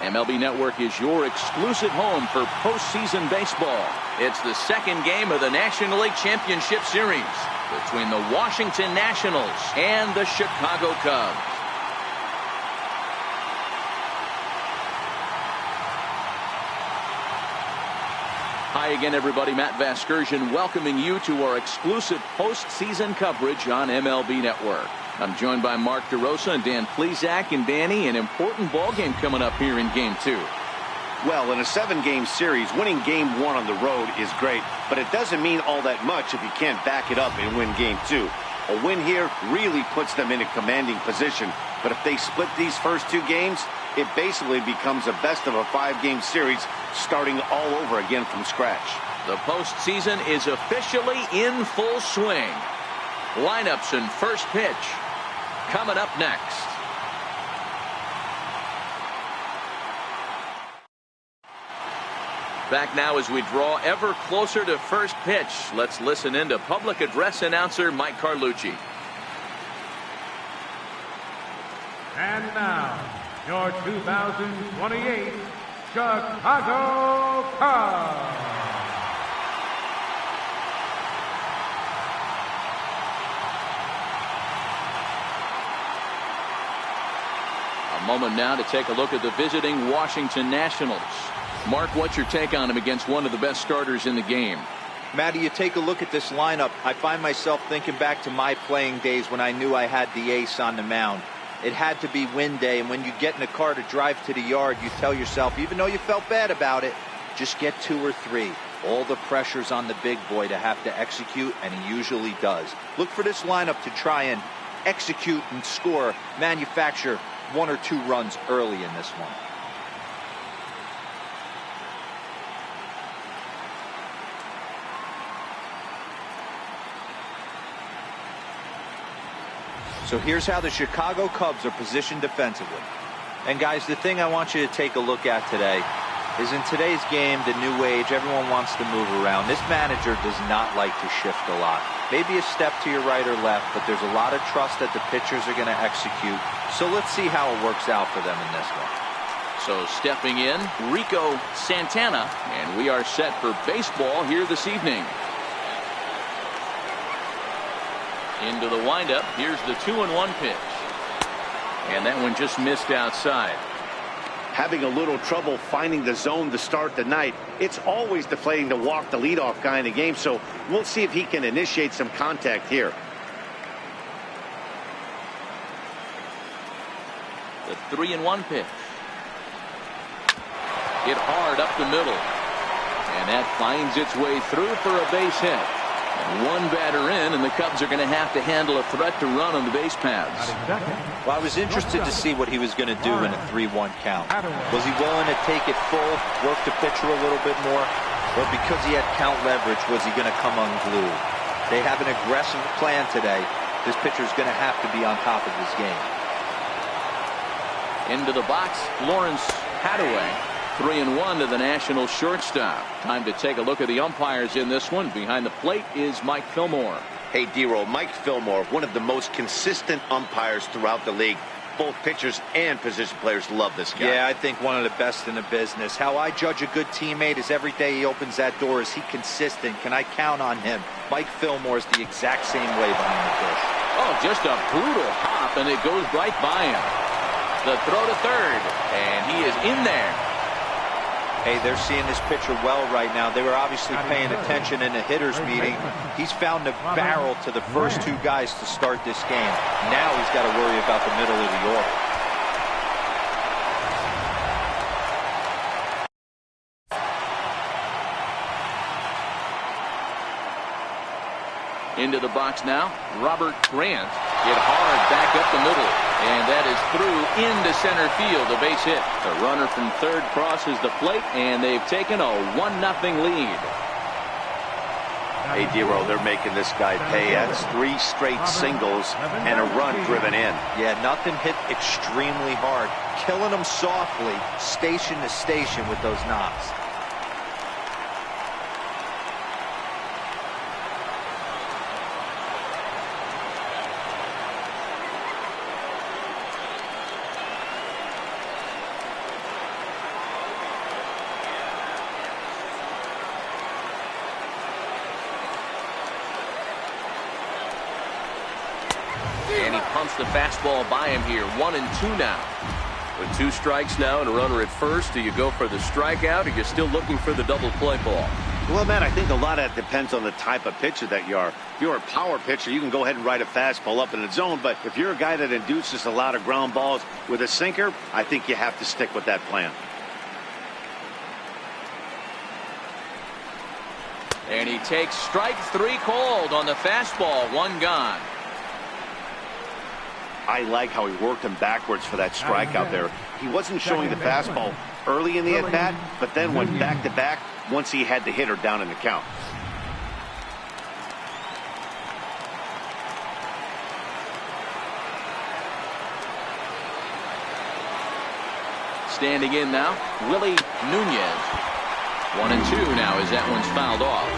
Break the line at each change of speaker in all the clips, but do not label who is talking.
MLB Network is your exclusive home for postseason baseball. It's the second game of the National League Championship Series between the Washington Nationals and the Chicago Cubs. Hi again, everybody. Matt Vasgersian welcoming you to our exclusive postseason coverage on MLB Network. I'm joined by Mark DeRosa and Dan Plesac. And Danny, an important ball game coming up here in Game 2.
Well, in a 7-game series, winning Game 1 on the road is great, but it doesn't mean all that much if you can't back it up and win Game 2. A win here really puts them in a commanding position, but if they split these first 2 games, it basically becomes a best of a 5-game series starting all over again from scratch.
The postseason is officially in full swing. Lineups and first pitch coming up next. Back now as we draw ever closer to first pitch. Let's listen in to public address announcer Mike Carlucci.
And now, your 2028 Chicago Cubs.
A moment now to take a look at the visiting Washington Nationals. Mark, what's your take on him against one of the best starters in the game?
Matty, you take a look at this lineup. I find myself thinking back to my playing days when I knew I had the ace on the mound. It had to be win day, and when you get in a car to drive to the yard, you tell yourself, even though you felt bad about it, just get 2 or 3. All the pressure's on the big boy to have to execute, and he usually does. Look for this lineup to try and execute and score, manufacture 1 or 2 runs early in this one. So here's how the Chicago Cubs are positioned defensively. And guys, the thing I want you to take a look at today is in today's game, the new age, everyone wants to move around. This manager does not like to shift a lot. Maybe a step to your right or left, but there's a lot of trust that the pitchers are going to execute. So let's see how it works out for them in this one.
So stepping in, Rico Santana, and we are set for baseball here this evening. Into the windup. Here's the 2-1 pitch. And that one just missed outside.
Having a little trouble finding the zone to start the night. It's always deflating to walk the leadoff guy in the game, so we'll see if he can initiate some contact here.
The 3-1 pitch. Hit hard up the middle. And that finds its way through for a base hit. And 1 batter in, and the Cubs are going to have to handle a threat to run on the base paths.
Well, I was interested to see what he was going to do in a 3-1 count. Was he willing to take it full, work the pitcher a little bit more, or because he had count leverage, was he going to come unglued? They have an aggressive plan today. This pitcher is going to have to be on top of his game.
Into the box, Lawrence Hadaway. 3-1 to the National shortstop. Time to take a look at the umpires in this one. Behind the plate is Mike Fillmore.
Hey, D-Roll, Mike Fillmore, one of the most consistent umpires throughout the league. Both pitchers and position players love this guy.
Yeah, I think one of the best in the business. How I judge a good teammate is every day he opens that door. Is he consistent? Can I count on him? Mike Fillmore is the exact same way behind the dish.
Oh, just a brutal hop, and it goes right by him. The throw to third, and he is in there.
Hey, they're seeing this pitcher well right now. They were obviously paying attention in the hitters meeting. He's found the barrel to the first 2 guys to start this game. Now he's got to worry about the middle of the order.
Into the box now, Robert Grant. Hit hard back up the middle, and that is through into center field, a base hit. The runner from third crosses the plate, and they've taken a 1-0 lead.
Hey, D-Roll, they're making this guy pay. That's 3 straight singles and a run driven in.
Yeah, nothing hit extremely hard. Killing them softly, station to station with those knocks.
pumps the fastball by him here. 1-2 now.
With 2 strikes now and a runner at first, do you go for the strikeout or you're still looking for the double play ball?
Well, Matt, I think a lot of that depends on the type of pitcher that you are. If you're a power pitcher, you can go ahead and ride a fastball up in the zone. But if you're a guy that induces a lot of ground balls with a sinker, I think you have to stick with that plan.
And he takes strike 3 cold on the fastball. 1 gone.
I like how he worked him backwards for that strikeout there. He wasn't showing the fastball early in the at-bat, but then went back-to-back once he had the hitter down in the count.
Standing in now, Willie Nunez. 1-2 now as that one's fouled off.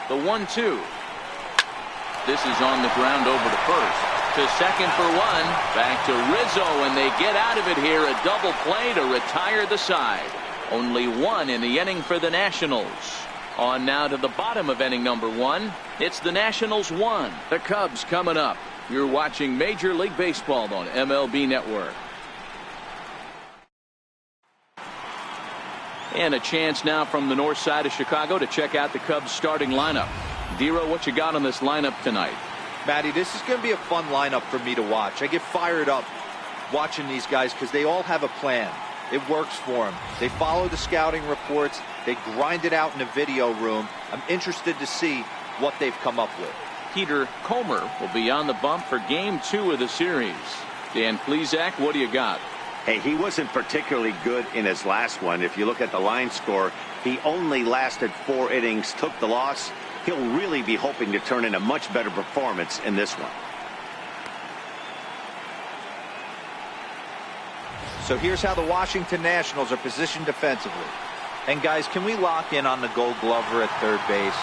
The 1-2. This is on the ground over to first. To second for 1. Back to Rizzo, and they get out of it here. A double play to retire the side. Only 1 in the inning for the Nationals. On now to the bottom of inning number 1. It's the Nationals 1. The Cubs coming up. You're watching Major League Baseball on MLB Network. And a chance now from the north side of Chicago to check out the Cubs starting lineup. Dero, what you got on this lineup tonight?
Matty, this is going to be a fun lineup for me to watch. I get fired up watching these guys because they all have a plan. It works for them. They follow the scouting reports. They grind it out in the video room. I'm interested to see what they've come up with.
Peter Comer will be on the bump for Game 2 of the series. Dan Plesac, what do you got?
Hey, he wasn't particularly good in his last one. If you look at the line score, he only lasted 4 innings, took the loss. He'll really be hoping to turn in a much better performance in this one.
So here's how the Washington Nationals are positioned defensively. And guys, can we lock in on the Gold Glover at third base?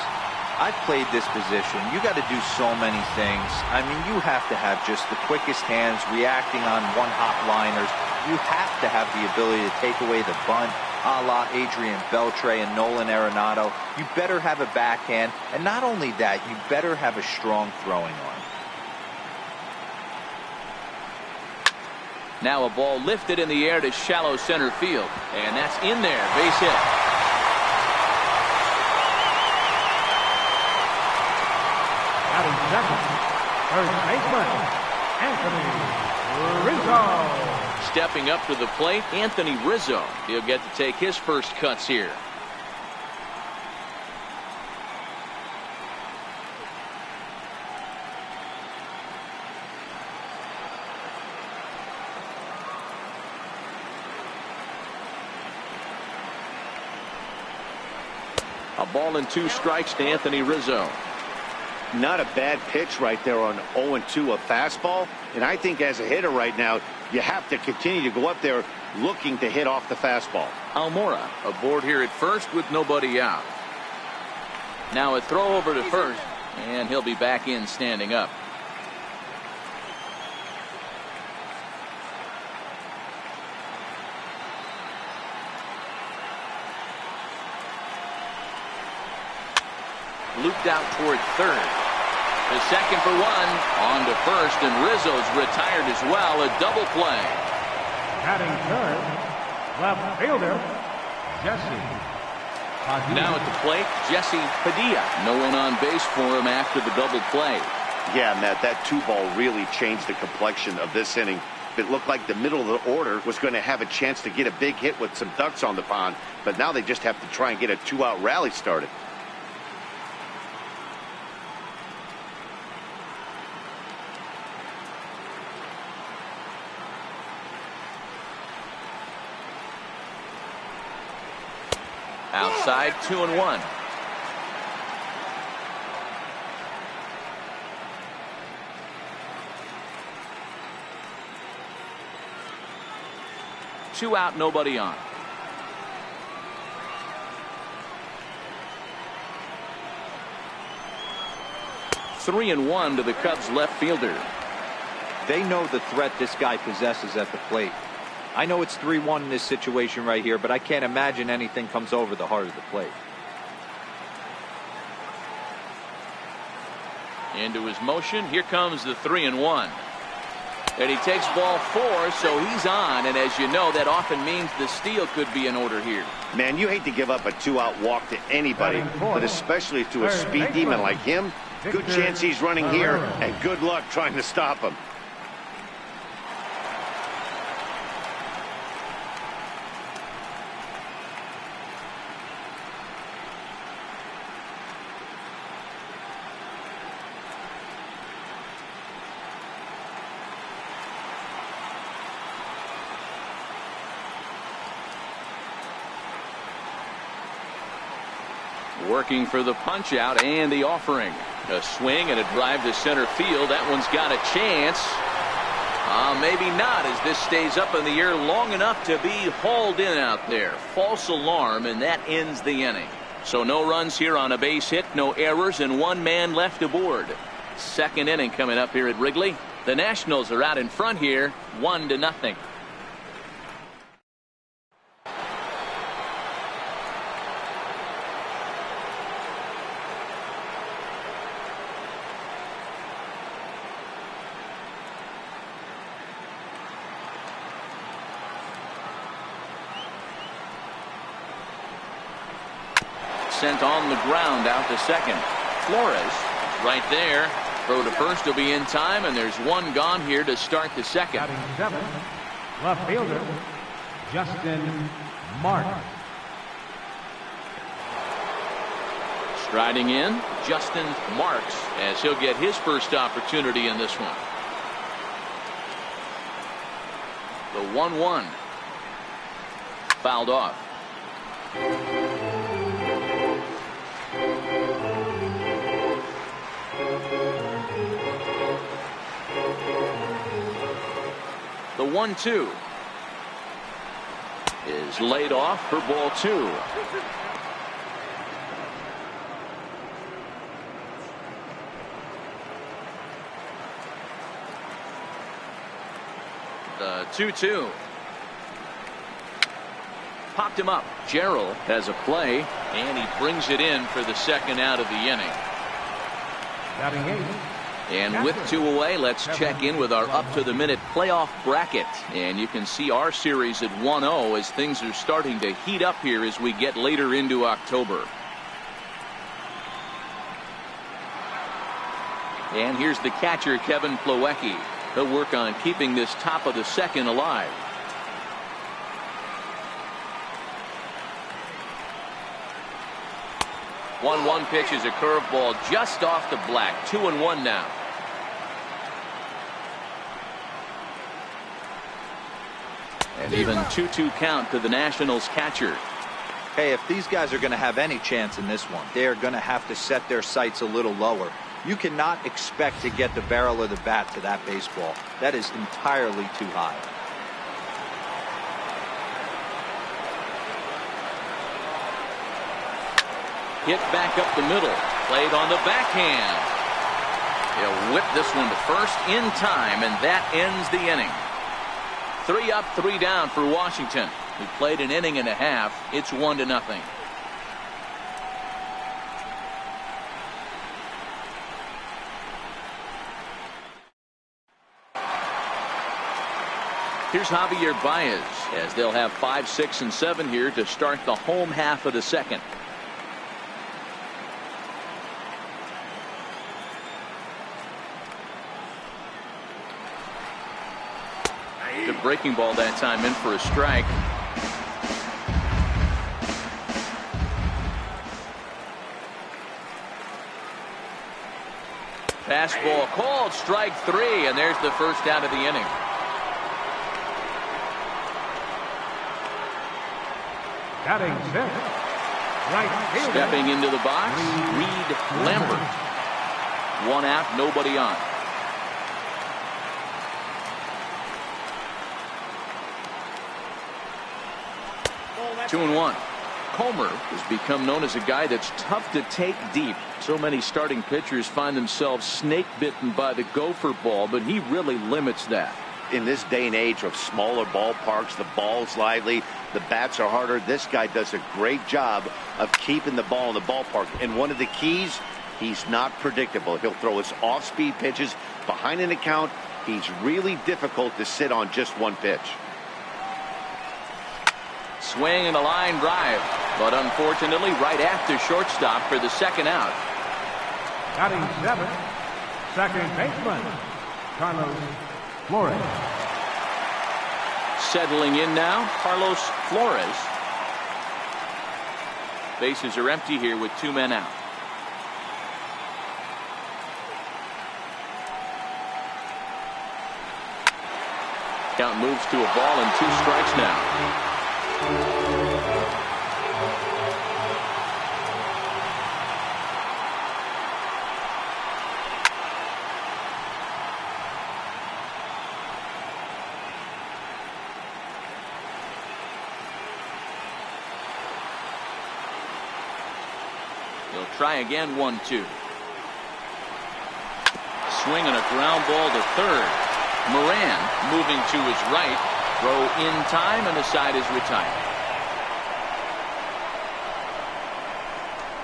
I've played this position. You got to do so many things. I mean, you have to have just the quickest hands, reacting on one-hop liners. You have to have the ability to take away the bunt, a la Adrian Beltre and Nolan Arenado. You better have a backhand, and not only that, you better have a strong throwing arm.
Now a ball lifted in the air to shallow center field, and that's in there. Base hit.
Batting second, first baseman, Anthony Rizzo.
Stepping up to the plate, Anthony Rizzo. He'll get to take his first cuts here. A ball and 2 strikes to Anthony Rizzo.
Not a bad pitch right there on 0-2, a fastball. And I think as a hitter right now, you have to continue to go up there looking to hit off the fastball.
Almora aboard here at first with nobody out. Now a throw over to first, and he'll be back in standing up. Looped out toward third. The second for 1. On to first, and Rizzo's retired as well. A double play.
Batting third, left fielder, Jesse Padilla.
Now at the plate, Jesse Padilla. No one on base for him after the double play.
Yeah, Matt, that 2-ball really changed the complexion of this inning. It looked like the middle of the order was going to have a chance to get a big hit with some ducks on the pond, but now they just have to try and get a 2-out rally started.
Outside, 2-1. Two out, nobody on. Three and 1 to the Cubs left fielder.
They know the threat this guy possesses at the plate. I know it's 3-1 in this situation right here, but I can't imagine anything comes over the heart of the plate.
Into his motion. Here comes the 3-1. And he takes ball 4, so he's on. And as you know, that often means the steal could be in order here.
Man, you hate to give up a 2-out walk to anybody, but especially to a speed demon like him. Good chance he's running here, and good luck trying to stop him.
Working for the punch out and the offering. A swing and a drive to center field. That one's got a chance. Maybe not, as this stays up in the air long enough to be hauled in out there. False alarm, and that ends the inning. So no runs here on a base hit, no errors, and 1 man left aboard. Second inning coming up here at Wrigley. The Nationals are out in front here, 1-0. Sent on the ground out to second. Flores right there. Throw to first will be in time, and there's 1 gone here to start the second.
Batting 7, left fielder, Justin Marks.
Striding in, Justin Marks, as he'll get his first opportunity in this one. The 1-1. Fouled off. The 1-2 is laid off for ball 2. The 2-2 popped him up. Gerald has a play, and he brings it in for the second out of the inning.
Batting 8.
And with 2 away, let's check in with our up-to-the-minute playoff bracket. And you can see our series at 1-0 as things are starting to heat up here as we get later into October. And here's the catcher, Kevin Plawecki. He'll work on keeping this top of the second alive. One pitch is a curveball just off the black. 2-1 now. And even 2-2 count to the Nationals catcher.
Hey, if these guys are going to have any chance in this one, they are going to have to set their sights a little lower. You cannot expect to get the barrel of the bat to that baseball. That is entirely too high.
Hit back up the middle. Played on the backhand. He'll whip this one to first in time, and that ends the inning. 3 up, 3 down for Washington. We played an inning and a half. It's 1-0. Here's Javier Baez as they'll have 5, 6, and 7 here to start the home half of the second. The breaking ball that time in for a strike. Fastball called, strike 3, and there's the first out of the inning.
Batting 6, right fielder.
Stepping into the box, Reed Lambert. 1 out, nobody on. Two and 1. Comer has become known as a guy that's tough to take deep. So many starting pitchers find themselves snake bitten by the gopher ball, but he really limits that.
in this day and age of smaller ballparks, the ball's lively, the bats are harder. This guy does a great job of keeping the ball in the ballpark. And one of the keys, he's not predictable. He'll throw his off-speed pitches behind an account. He's really difficult to sit on just one pitch.
Swing and a line drive, but unfortunately right after shortstop for the second out.
Batting seventh, second baseman, Carlos Flores.
Settling in now, Carlos Flores. Bases are empty here with 2 men out. Count moves to a ball and 2 strikes now. He'll try again, 1-2. Swing and a ground ball to third. Moran moving to his right. Throw in time and the side is retired.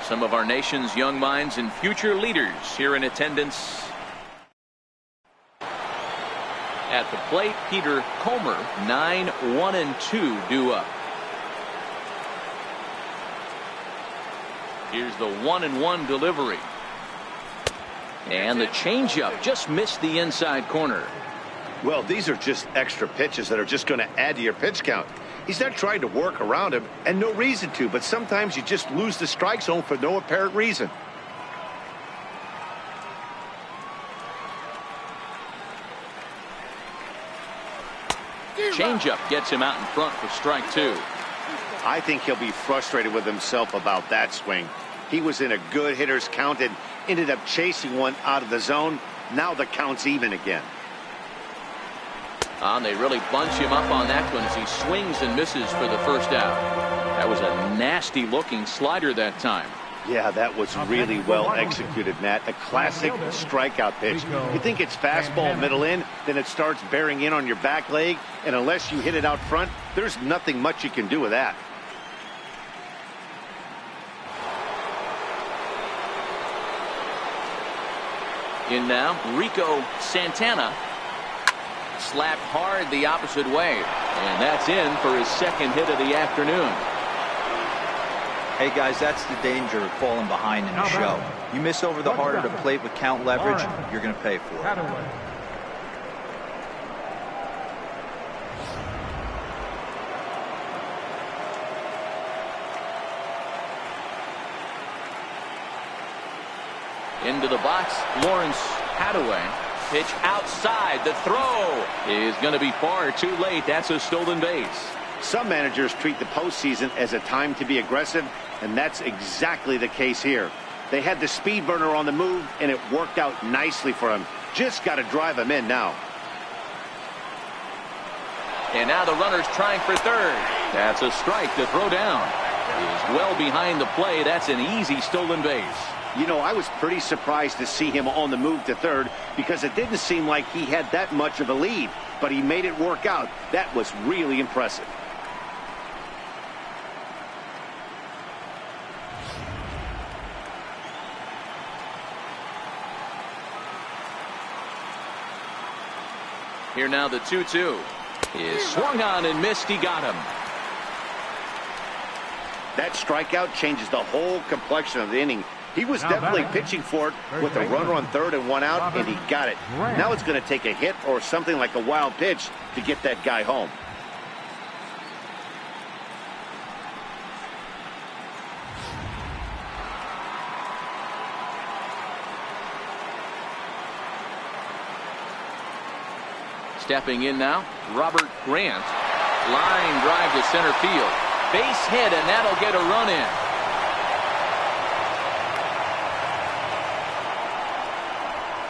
Some of our nation's young minds and future leaders here in attendance. At the plate, Peter Comer, 9-1-2 due up. Here's the 1-1 delivery. And the changeup just missed the inside corner.
Well, these are just extra pitches that are just going to add to your pitch count. He's not trying to work around him, and no reason to, but sometimes you just lose the strike zone for no apparent reason.
Changeup gets him out in front for strike 2.
I think he'll be frustrated with himself about that swing. He was in a good hitter's count and ended up chasing one out of the zone. Now the count's even again.
And they really bunch him up on that one as he swings and misses for the first out. That was a nasty looking slider that time.
Yeah, that was really well executed, Matt. A classic strikeout pitch. You think it's fastball middle in, then it starts bearing in on your back leg, and unless you hit it out front, there's nothing much you can do with that.
In now, Rico Santana. Slapped hard the opposite way. And that's in for his second hit of the afternoon.
Hey guys, that's the danger of falling behind in the show. You miss over the heart of the plate with count leverage, you're going to pay for it.
Into the box, Lawrence Hadaway. Pitch outside. The throw is going to be far too late. That's a stolen base.
Some managers treat the postseason as a time to be aggressive, and that's exactly the case here. They had the speed burner on the move, and it worked out nicely for him. Just got to drive him in now.
And now the runner's trying for third. That's a strike to throw down. He's well behind the play. That's an easy stolen base.
You know, I was pretty surprised to see him on the move to third because it didn't seem like he had that much of a lead, but he made it work out. That was really impressive.
Here now the 2-2 is swung on and missed. He got him.
That strikeout changes the whole complexion of the inning. He was definitely pitching for it with a runner on third and one out, and he got it. Now it's going to take a hit or something like a wild pitch to get that guy home.
Stepping in now, Robert Grant. Line drive to center field. Base hit, and that'll get a run in.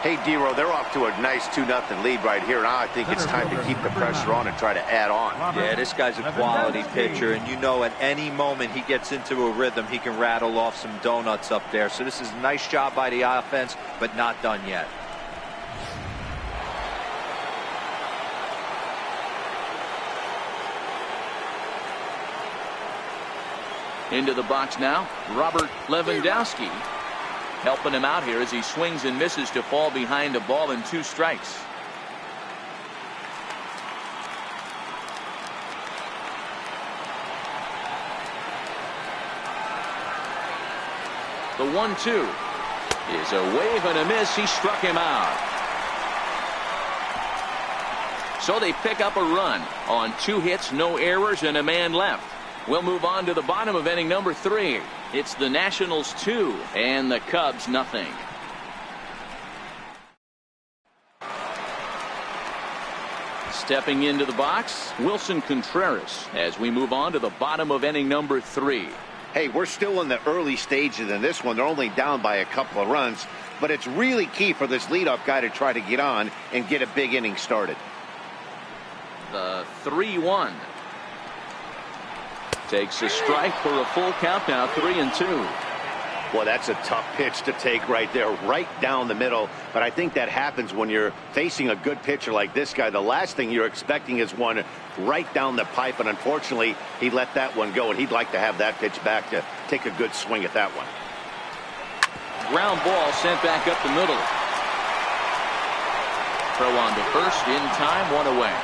Hey, Dero, they're off to a nice 2-0 lead right here. Now I think it's time to keep the pressure on and try to add on.
Yeah, this guy's a quality pitcher, and you know at any moment he gets into a rhythm, he can rattle off some donuts up there. So this is a nice job by the offense, but not done yet.
Into the box now, Robert Lewandowski helping him out here as he swings and misses to fall behind a ball and 2 strikes. The 1-2 is a wave and a miss. He struck him out. So they pick up a run on 2 hits, no errors, and a man left. We'll move on to the bottom of inning number 3. It's the Nationals 2 and the Cubs nothing. Stepping into the box, Wilson Contreras as we move on to the bottom of inning number 3.
Hey, we're still in the early stages in this one. They're only down by a couple of runs, but it's really key for this leadoff guy to try to get on and get a big inning started.
The 3-1 takes a strike for a full count now, 3-2.
Well, that's a tough pitch to take right there, right down the middle. But I think that happens when you're facing a good pitcher like this guy. The last thing you're expecting is one right down the pipe, and unfortunately, he let that one go, and he'd like to have that pitch back to take a good swing at that one.
Ground ball sent back up the middle. Throw on to first in time, 1 away.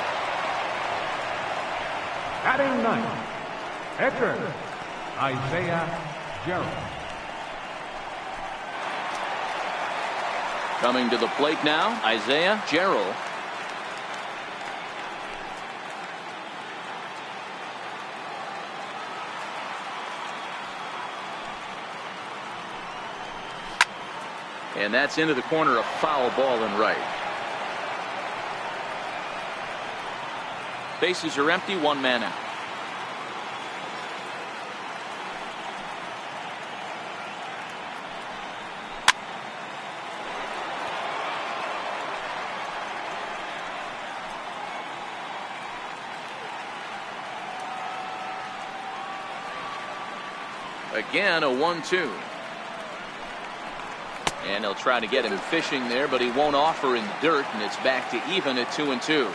Batting 9th, pitcher Isaiah Gerald.
Coming to the plate now, Isaiah Gerald. And that's into the corner, a foul ball and right. Bases are empty, 1 man out. Again, a 1-2. And they'll try to get him fishing there, but he won't offer in the dirt, and it's back to even at 2-2.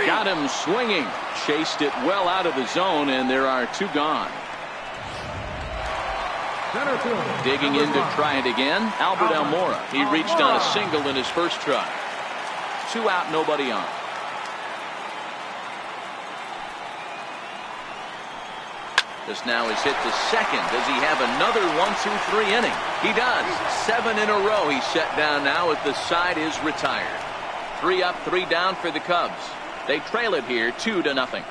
Got him swinging. Chased it well out of the zone, and there are 2 gone. Digging in to try it again, Albert Almora. He reached on a single in his first try. 2 out, nobody on. This now is hit to second. Does he have another 1-2-3 inning? He does. 7 in a row he's set down now as the side is retired. 3 up, 3 down for the Cubs. They trail it here 2-0.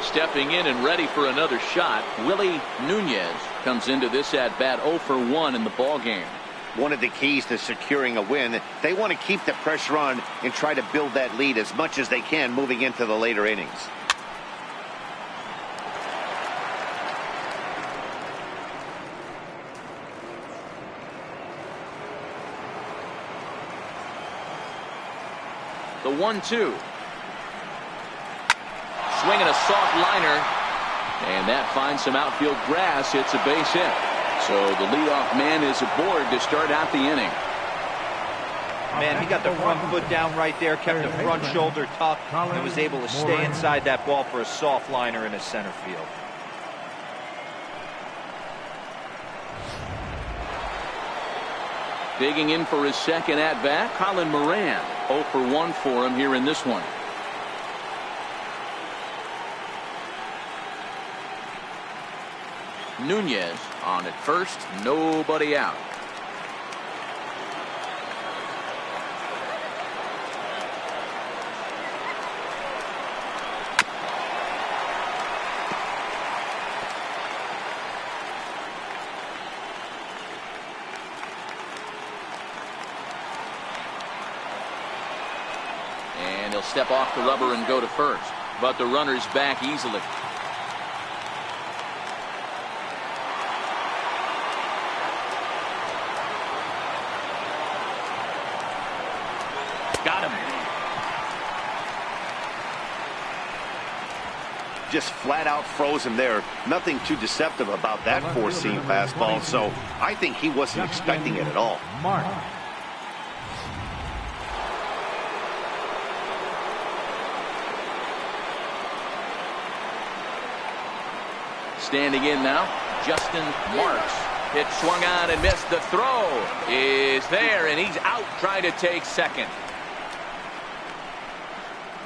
Stepping in and ready for another shot, Willie Nunez comes into this at bat 0 for 1 in the ball game.
One of the keys to securing a win, they want to keep the pressure on and try to build that lead as much as they can moving into the later innings.
The 1-2. Swinging a soft liner, and that finds some outfield grass. It's a base hit. So the leadoff man is aboard to start out the inning.
Man, he got the front foot down right there, kept the front shoulder tucked, and was able to stay inside that ball for a soft liner in his center field.
Digging in for his second at bat, Colin Moran. 0 for 1 for him here in this one. Nunez on at first, nobody out. And he'll step off the rubber and go to first, but the runner's back easily. Got him.
Just flat out froze him there. Nothing too deceptive about that four-seam fastball, so I think he wasn't expecting it at all.
Mark.
Standing in now, Justin Marks. Hit swung on and missed. The throw is there, and he's out trying to take second.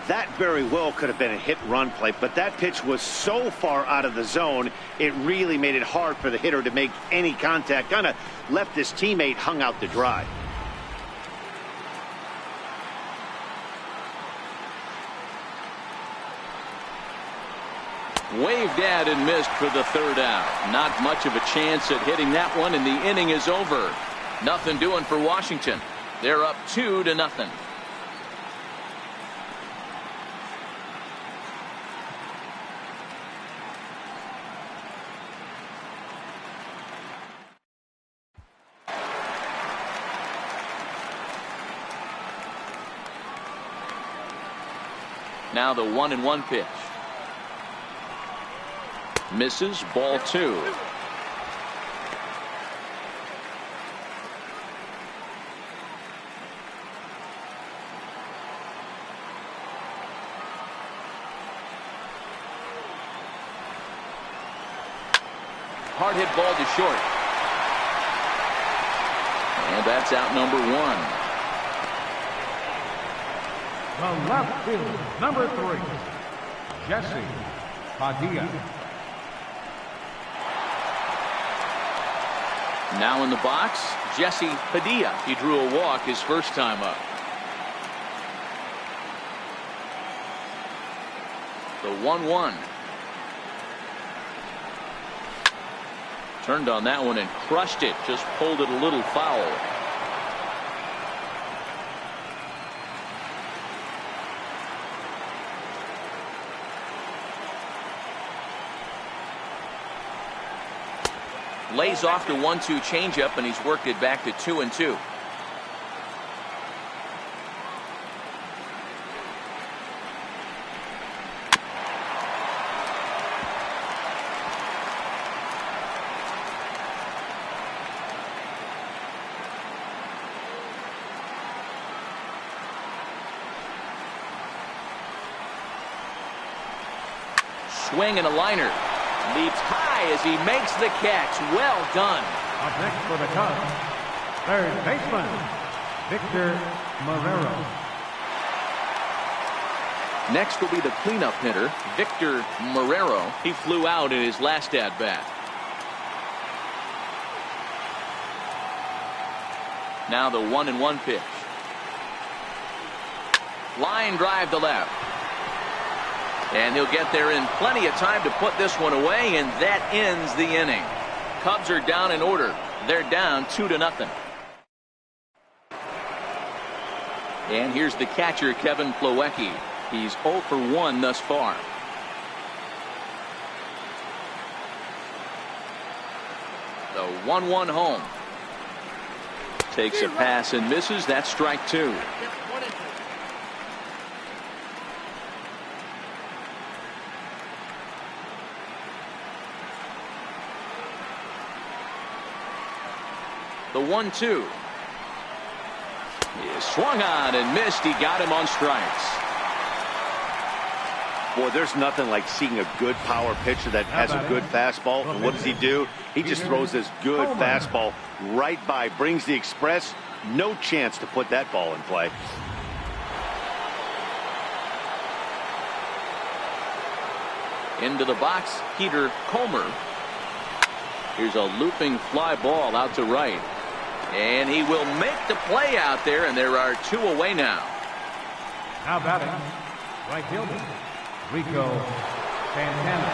That very well could have been a hit-run play, but that pitch was so far out of the zone, it really made it hard for the hitter to make any contact. Kind of left his teammate hung out to dry.
Waved at and missed for the third out. Not much of a chance at hitting that one, and the inning is over. Nothing doing for Washington. They're up 2-0. Now the 1-1 pitch. Misses, ball 2. Hard hit ball to short. And that's out number 1.
The left field, number 3, Jesse Padilla.
Now in the box, Jesse Padilla. He drew a walk his first time up. The 1-1. Turned on that one and crushed it. Just pulled it a little foul. Lays off the 1-2 changeup, and he's worked it back to 2-2. Swing and a liner. Leaps high as he makes the catch. Well done.
Up next for the Cubs, third baseman, Victor Marrero.
Next will be the cleanup hitter, Victor Marrero. He flew out in his last at-bat. Now the 1-1 pitch. Line drive to left. And he'll get there in plenty of time to put this one away, and that ends the inning. Cubs are down in order. They're down 2-0. And here's the catcher, Kevin Plawecki. He's 0 for 1 thus far. The 1-1 home. Takes a pass and misses. That's strike 2. The 1-2 is swung on and missed. He got him on strikes.
Boy, there's nothing like seeing a good power pitcher that has a good fastball. And what does he do? He just throws this good fastball right by, brings the express. No chance to put that ball in play.
Into the box, Peter Comer. Here's a looping fly ball out to right. And he will make the play out there, and there are 2 away now.
Now batting, right fielder, Rico Santana.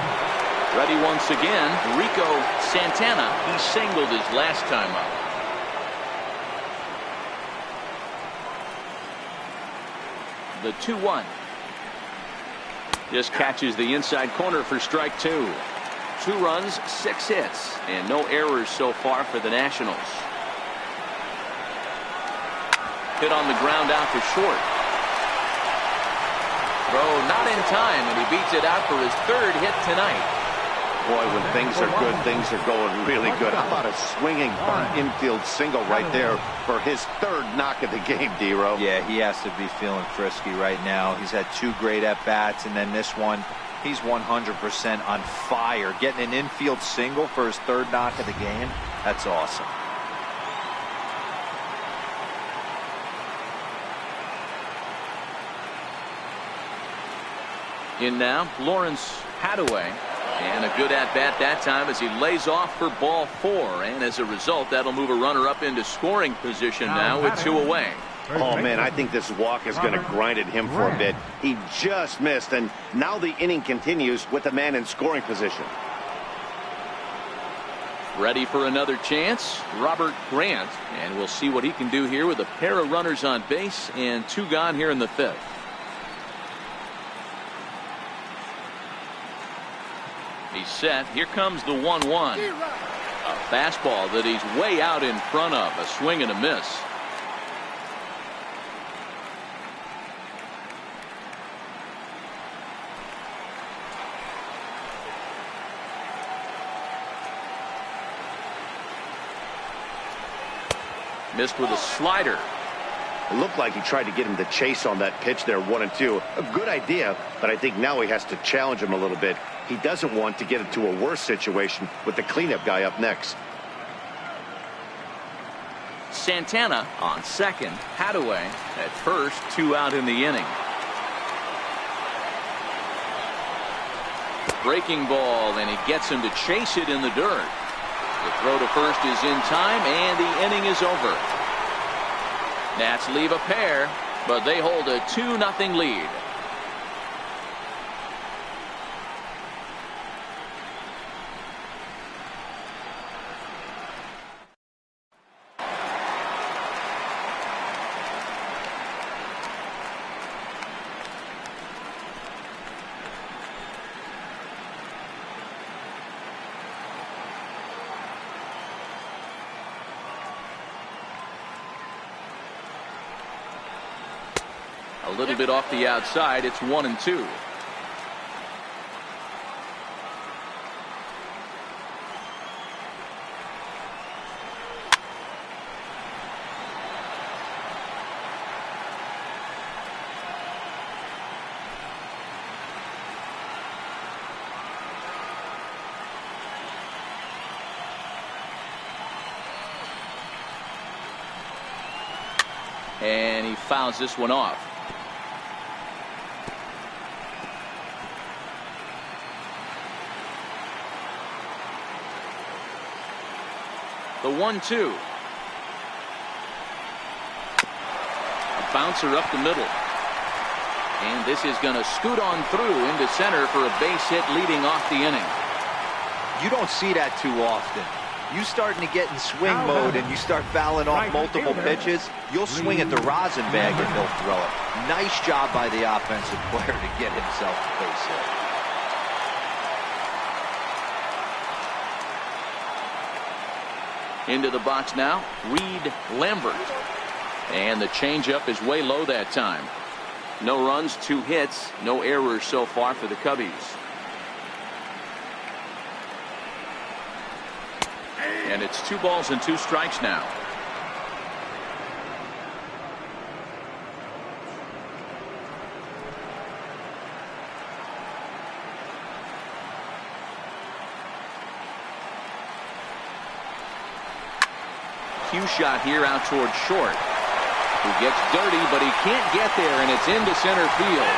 Ready once again, Rico Santana. He singled his last time up. The 2-1. Just catches the inside corner for strike 2. 2 runs, 6 hits, and no errors so far for the Nationals. Hit on the ground out to short. Throw not in time, and he beats it out for his 3rd hit tonight.
Boy, when things are good, things are going really good. How about a swinging bunt infield single right there for his 3rd knock of the game, D-Row?
Yeah, he has to be feeling frisky right now. He's had 2 great at-bats, and then this one, He's 100% on fire. Getting an infield single for his third knock of the game. That's awesome.
In now, Lawrence Hadaway. And a good at-bat that time as he lays off for ball 4. And as a result, that'll move a runner up into scoring position now with 2 away.
Oh, man, I think this walk is going to grind at him for a bit. He just missed, and now the inning continues with the man in scoring position.
Ready for another chance, Robert Grant. And we'll see what he can do here with a pair of runners on base and 2 gone here in the 5th. He's set. Here comes the 1-1. A fastball that he's way out in front of. A swing and a miss. Missed with a slider.
It looked like he tried to get him to chase on that pitch there, 1-2. A good idea, but I think now he has to challenge him a little bit. He doesn't want to get into a worse situation with the cleanup guy up next.
Santana on second. Hadaway at first. 2 out in the inning. Breaking ball, and he gets him to chase it in the dirt. The throw to first is in time, and the inning is over. Nats leave a pair, but they hold a 2-0 lead. A little bit off the outside. It's 1-2. And he fouls this one off. The 1-2. A bouncer up the middle. And this is going to scoot on through into center for a base hit leading off the inning.
You don't see that too often. You starting to get in swing mode and you start fouling off multiple pitches, you'll swing at the rosin bag and he'll throw it. Nice job by the offensive player to get himself a base hit.
Into the box now, Reed Lambert. And the changeup is way low that time. No runs, 2 hits, no errors so far for the Cubbies. And it's 2 balls and 2 strikes now. Cue shot here out towards short. He gets dirty, but he can't get there, and it's into center field.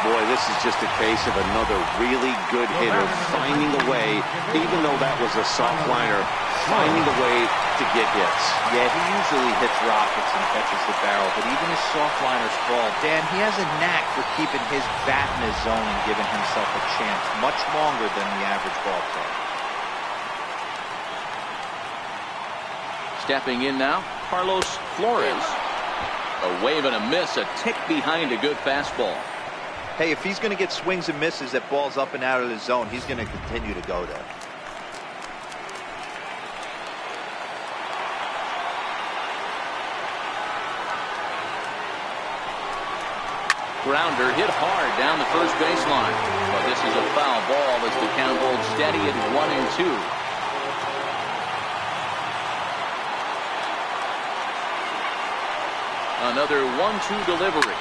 Boy, this is just a case of another really good hitter finding a way, even though that was a soft liner, finding a way to get hits.
Yeah, he usually hits rockets and catches the barrel, but even his soft liners fall. Dan, he has a knack for keeping his bat in his zone and giving himself a chance much longer than the average ball player.
Stepping in now, Carlos Flores. A wave and a miss, a tick behind a good fastball.
Hey, if he's going to get swings and misses at balls up and out of the zone, he's going to continue to go there.
Grounder hit hard down the first baseline. But this is a foul ball as the count holds steady at 1-2. Another 1-2 delivery.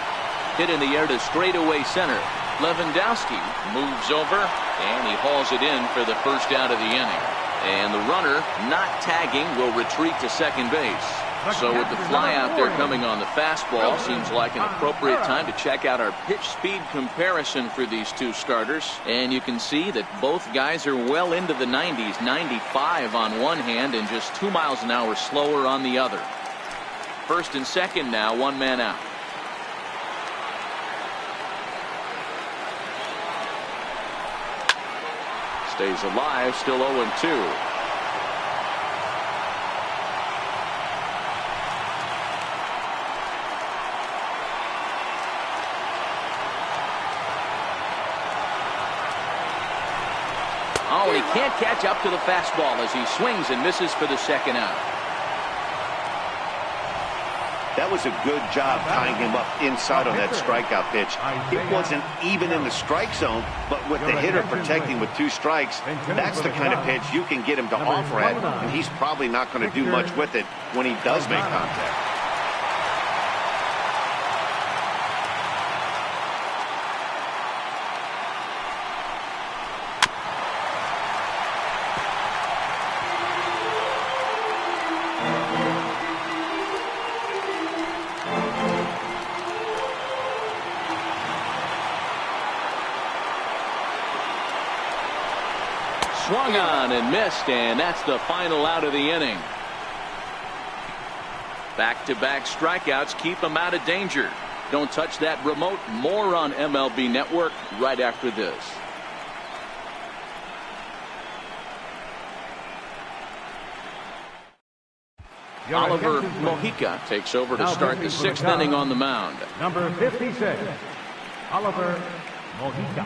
Hit in the air to straightaway center. Lewandowski moves over, and he hauls it in for the first out of the inning. And the runner, not tagging, will retreat to second base. So with the fly out there coming on the fastball, seems like an appropriate time to check out our pitch speed comparison for these two starters. And you can see that both guys are well into the 90s, 95 on one hand and just 2 miles an hour slower on the other. First and second now, one man out. Stays alive, still 0-2. Oh, and he can't catch up to the fastball as he swings and misses for the second out.
That was a good job tying him up inside on that strikeout pitch. It wasn't even in the strike zone, but with the hitter protecting with 2 strikes, that's the kind of pitch you can get him to offer at, and he's probably not going to do much with it when he does make contact.
Swung on and missed, and that's the final out of the inning. Back-to-back strikeouts keep him out of danger. Don't touch that remote. More on MLB Network right after this. Oliver Mojica takes over to start the 6th inning on the mound.
Number 56, Oliver Mojica.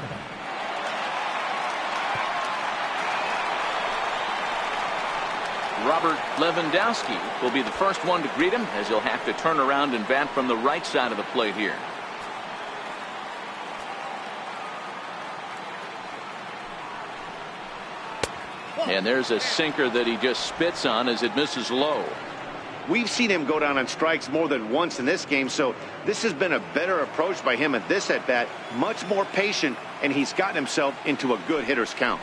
Robert Lewandowski will be the first one to greet him, as he'll have to turn around and bat from the right side of the plate here. And there's a sinker that he just spits on as it misses low.
We've seen him go down on strikes more than once in this game, so this has been a better approach by him at this at-bat. Much more patient, and he's gotten himself into a good hitter's count.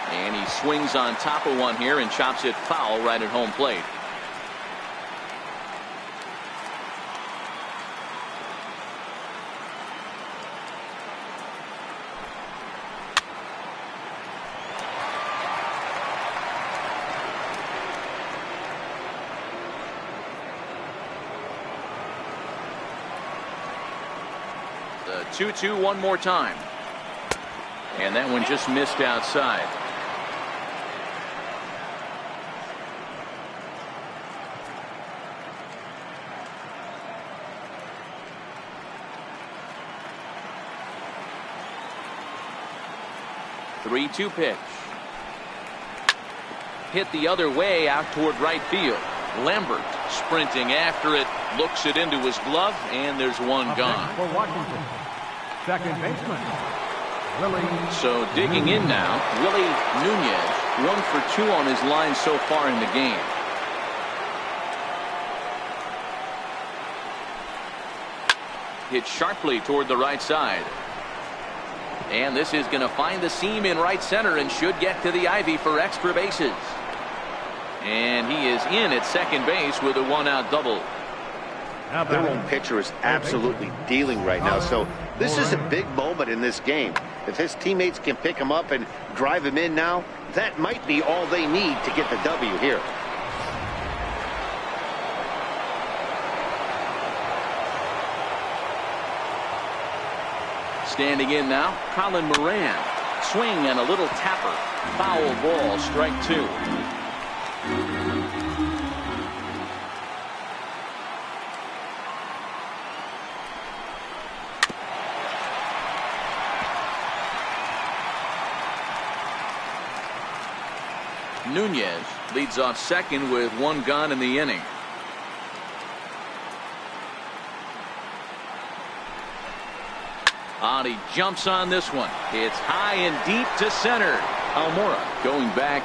And he swings on top of one here and chops it foul right at home plate. The 2-2 one more time. And that one just missed outside. The 3-2 pitch. Hit the other way out toward right field. Lambert sprinting after it, looks it into his glove, and there's one gone.
For Washington, second baseman, Willie.
So digging in now, Willie Nunez, 1 for 2 on his line so far in the game. Hit sharply toward the right side. And this is going to find the seam in right center and should get to the ivy for extra bases. And he is in at second base with a 1-out double.
Their own pitcher is absolutely dealing right now, so this is a big moment in this game. If his teammates can pick him up and drive him in now, that might be all they need to get the W here.
Standing in now, Colin Moran. Swing and a little tapper. Foul ball, strike 2. Nunez leads off second with 1 gone in the inning. And he jumps on this one. It's high and deep to center. Almora going back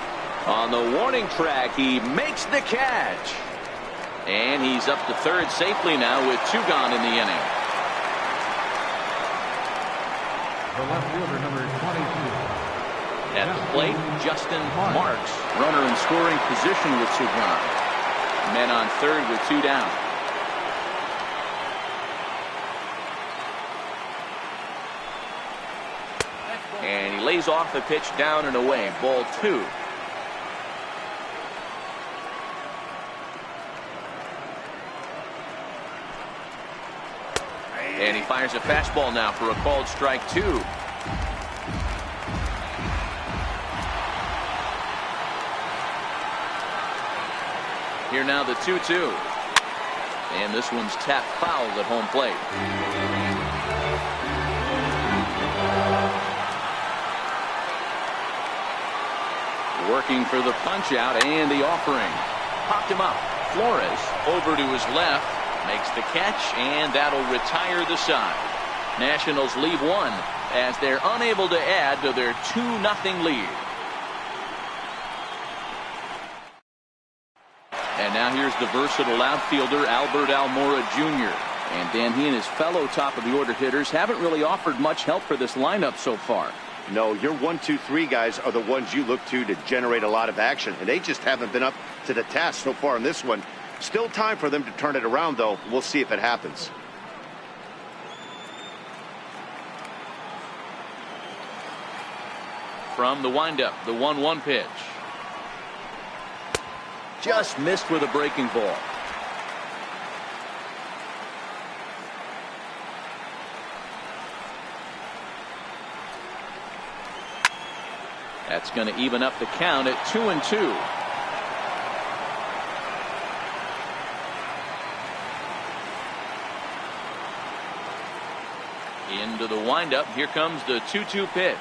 on the warning track. He makes the catch. And he's up to third safely now with 2 gone in the inning.
The left fielder, number 22.
At the plate, Justin Marks. Runner in scoring position with 2 gone. Men on third with 2 down. And he lays off the pitch down and away. Ball 2. And he fires a fastball now for a called strike 2. Here now the 2-2. And this one's tapped foul at home plate. Working for the punch out and the offering. Popped him up. Flores over to his left. Makes the catch, and that'll retire the side. Nationals leave 1 as they're unable to add to their 2-0 lead. And now here's the versatile outfielder Albert Almora Jr. And Dan, he and his fellow top of the order hitters haven't really offered much help for this lineup so far.
No, your 1, 2, 3 guys are the ones you look to generate a lot of action, and they just haven't been up to the task so far in this one. Still time for them to turn it around, though. We'll see if it happens.
From the windup, the 1-1 pitch. Just missed with a breaking ball. That's going to even up the count at 2-2. Into the windup. Here comes the 2-2 pitch.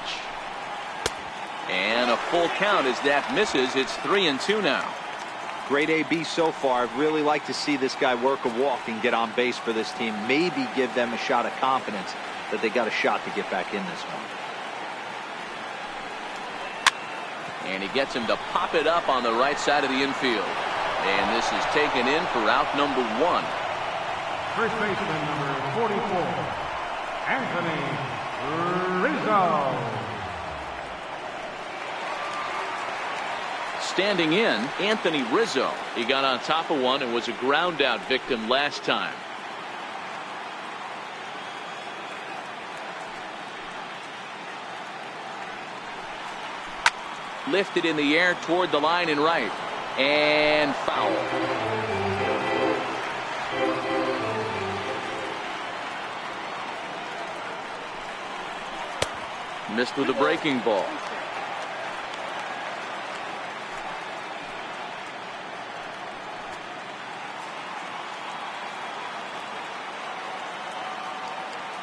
And a full count as that misses. It's 3-2 now.
Great AB so far. I'd really like to see this guy work a walk and get on base for this team. Maybe give them a shot of confidence that they got a shot to get back in this one.
And he gets him to pop it up on the right side of the infield. And this is taken in for out number 1.
First baseman, number 44, Anthony Rizzo.
Standing in, Anthony Rizzo. He got on top of one and was a ground out victim last time. Lifted in the air toward the line and right. And foul. Missed with a breaking ball.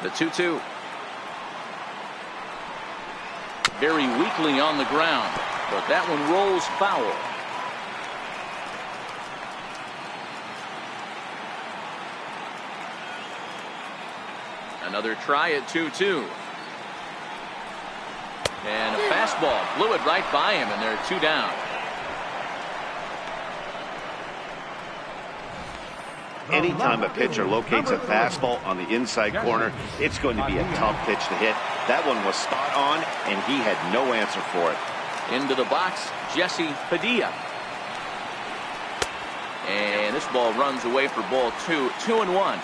The 2-2. Very weakly on the ground, but that one rolls foul. Another try at 2-2. And a fastball blew it right by him, and they're 2 down.
Anytime a pitcher locates a fastball on the inside corner, it's going to be a tough pitch to hit. That one was spot on, and he had no answer for it.
Into the box, Jesse Padilla. And this ball runs away for ball 2, 2-1.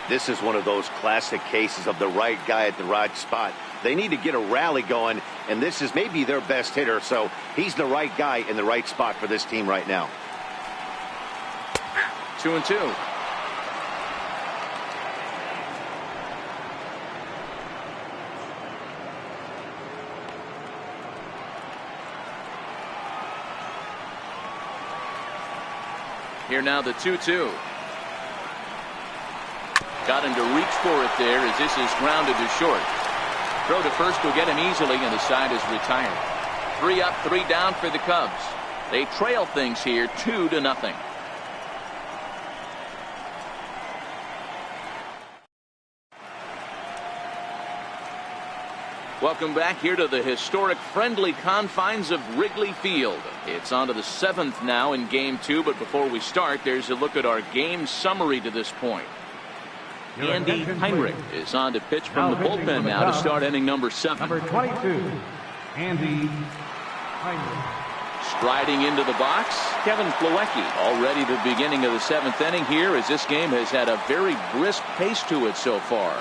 This is one of those classic cases of the right guy at the right spot. They need to get a rally going, and this is maybe their best hitter, so he's the right guy in the right spot for this team right now.
2-2. Here now the 2-2. Got him to reach for it there as this is grounded to short. Throw to first will get him easily, and the side is retired. 3 up, 3 down for the Cubs. They trail things here 2-0. Welcome back here to the historic friendly confines of Wrigley Field. It's on to the 7th now in Game 2, but before we start, there's a look at our game summary to this point. Andy Heinrich is on to pitch from the bullpen now to start inning number 7.
Number 22, Andy Heinrich.
Striding into the box, Kevin Plawecki. Already the beginning of the 7th inning here, as this game has had a very brisk pace to it so far.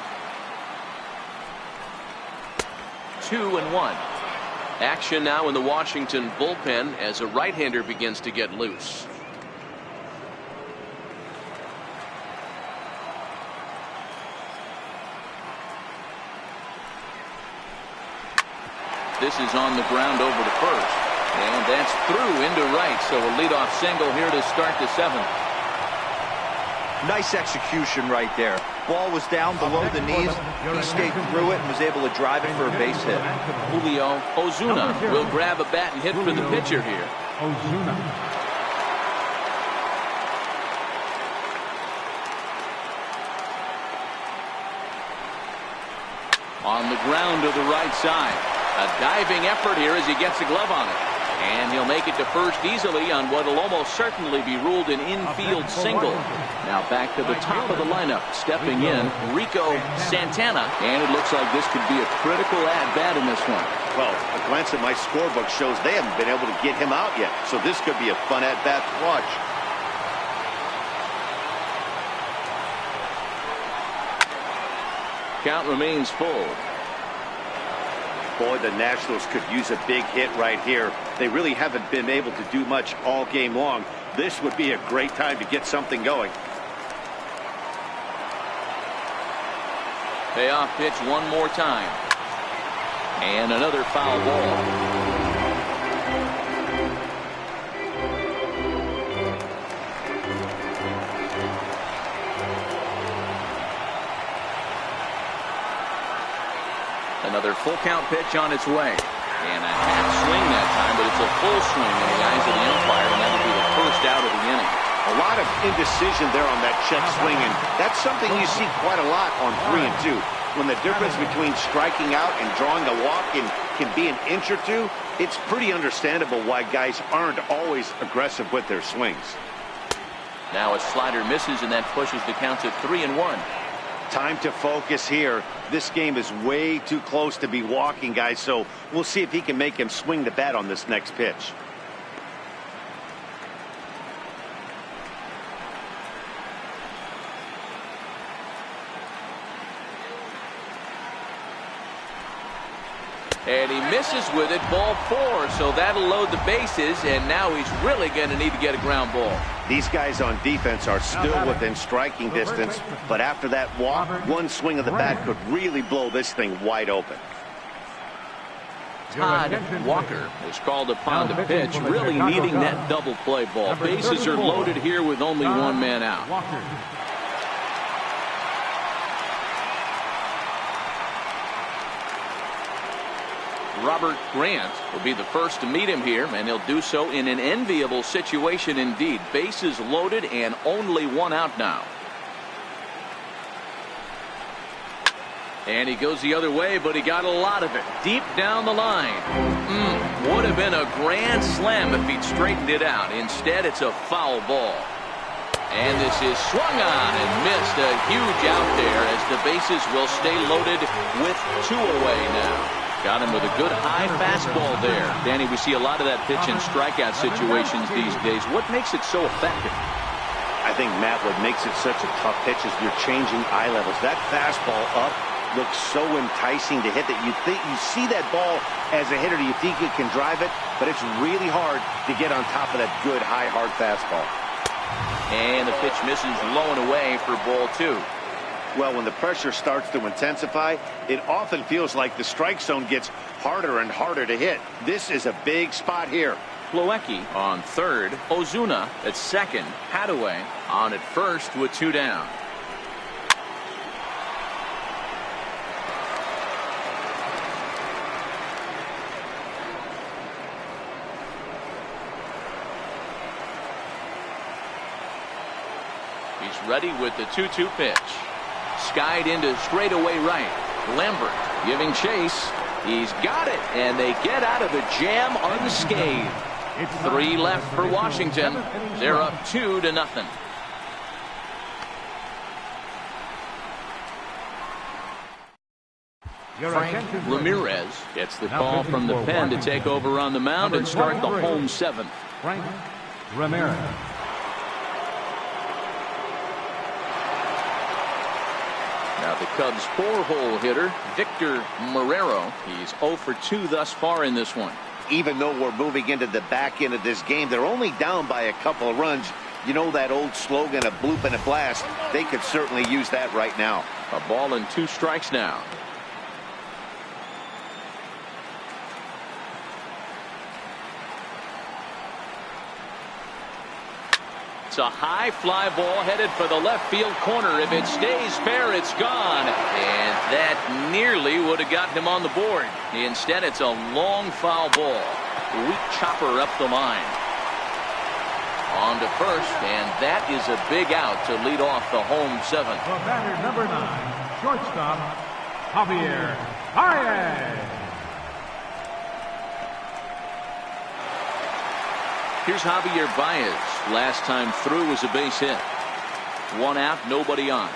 2-1. Action now in the Washington bullpen as a right-hander begins to get loose. This is on the ground over to first. And that's through into right. So a leadoff single here to start the 7th.
Nice execution right there. Ball was down below the knees. He stayed through it and was able to drive it for a base hit.
Julio Ozuna will grab a bat and hit for the pitcher here.
Ozuna.
On the ground to the right side. A diving effort here as he gets a glove on it. And he'll make it to first easily on what will almost certainly be ruled an infield single. Now back to the top of the lineup. Stepping in, Rico Santana. And it looks like this could be a critical at-bat in this one.
Well, a glance at my scorebook shows they haven't been able to get him out yet. So this could be a fun at-bat to watch.
Count remains full.
Boy, the Nationals could use a big hit right here. They really haven't been able to do much all game long. This would be a great time to get something going.
Payoff pitch one more time. And another foul ball. Another full count pitch on its way. And a half swing that time, but it's a full swing in the eyes of the umpire, and that'll be the first out of the inning.
A lot of indecision there on that check swing, and that's something you see quite a lot on 3 and 2. When the difference between striking out and drawing a walk can be an inch or two, it's pretty understandable why guys aren't always aggressive with their swings.
Now a slider misses, and that pushes the count to 3-1.
Time to focus here. This game is way too close to be walking, guys, so we'll see if he can make him swing the bat on this next pitch.
And he misses with it, ball 4, so that'll load the bases, and now he's really going to need to get a ground ball.
These guys on defense are still within striking distance, but after that walk, one swing of the bat could really blow this thing wide open.
Todd Walker is called upon to pitch, really needing that double play ball. Bases are loaded here with only one man out. Robert Grant will be the first to meet him here, and he'll do so in an enviable situation indeed. Bases loaded and only one out now. And he goes the other way, but he got a lot of it deep down the line. Would have been a grand slam if he'd straightened it out. Instead, it's a foul ball. And this is swung on and missed. A huge out there as the bases will stay loaded with 2 away now. Got him with a good high fastball there. Danny, we see a lot of that pitch in strikeout situations these days. What makes it so effective?
I think, Matt, what makes it such a tough pitch is you're changing eye levels. That fastball up looks so enticing to hit that you see that ball as a hitter, you think you can drive it, but it's really hard to get on top of that good high hard fastball.
And the pitch misses low and away for ball 2.
Well, when the pressure starts to intensify, it often feels like the strike zone gets harder and harder to hit. This is a big spot here.
Plawecki on third, Ozuna at second, Hadaway on at first with 2 down. He's ready with the 2-2 pitch. Skied into straightaway right. Lambert giving chase. He's got it, and they get out of the jam unscathed. 3 left for Washington. They're up 2-0. Frank Ramirez gets the call from the pen to take over on the mound and start the home seventh.
Frank Ramirez.
Now the Cubs' 4-hole hitter, Victor Marrero. He's 0 for 2 thus far in this one.
Even though we're moving into the back end of this game, they're only down by a couple of runs. You know that old slogan, a bloop and a blast. They could certainly use that right now.
A ball and 2 strikes now. It's a high fly ball headed for the left field corner. If it stays fair, it's gone. And that nearly would have gotten him on the board. Instead, it's a long foul ball. Weak chopper up the line. On to first, and that is a big out to lead off the home seventh.
The batter, number 9, shortstop, Javier Baez.
Here's Javier Baez. Last time through was a base hit. 1 out, nobody on.